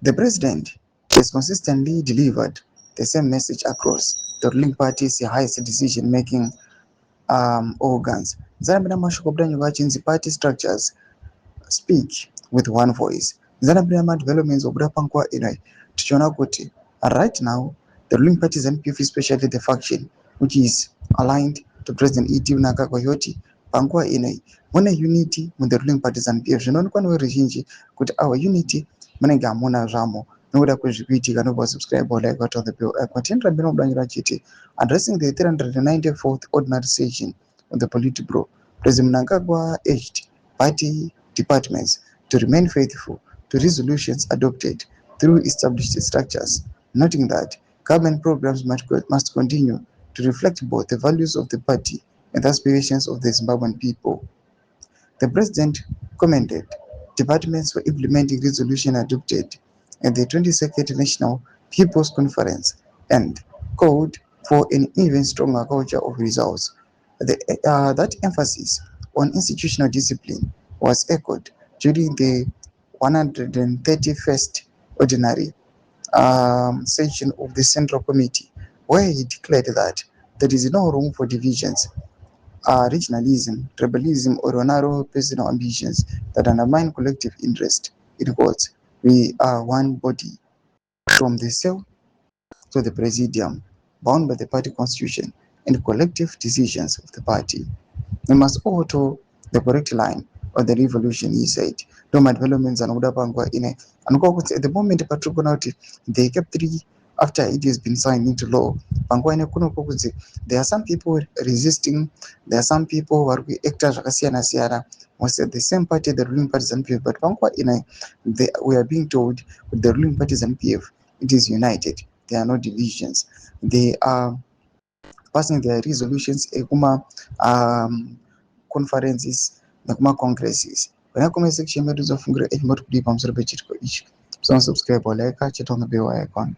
The president has consistently delivered the same message across the ruling party's highest decision-making organs. Zanabina Mashukobranyo Wachin's party structures speak with one voice. Zanabina developments of Pankwa Inai, Tichona Kuti. Right now, the ruling parties and PF, especially the faction which is aligned to President E.T. Mnangagwa Pankwa Inai, when a unity with the ruling parties and PF, non one rejinji could our unity, Menega Mona Ramo, no other kuitika no subscribe or like what on the bill. Content Rabino Blanira Chiti, addressing the 394th ordinary session of the Politburo. President Mnangagwa urged party departments to remain faithful to resolutions adopted through established structures, noting that government programs must continue to reflect both the values of the party and the aspirations of the Zimbabwean people. The president commended departments for implementing resolution adopted at the 22nd National People's Conference and called for an even stronger culture of results. That emphasis on institutional discipline was echoed during the 131st Ordinary session of the Central Committee, where he declared that there is no room for divisions, regionalism, tribalism, or narrow personal ambitions that undermine collective interest. In quotes, we are one body from the cell to the presidium, bound by the party constitution and collective decisions of the party. We must all toe the correct line of the revolution, he said. Doma developments and Udapangwa in a and at the moment Patrogonauti, they kept three after it has been signed into law. Pangwa Kuno, there are some people resisting, there are some people who are actors Sierra was at the same party, the ruling parties and PF, but Pangwa in a we are being told with the ruling parties and PF, it is united. There are no divisions. They are passing their resolutions conferences nakuma congresses. When I come section medu zofungura echimoto kudi pamusoro pechitiko ichi. So subscribe or like cheta on the bell icon.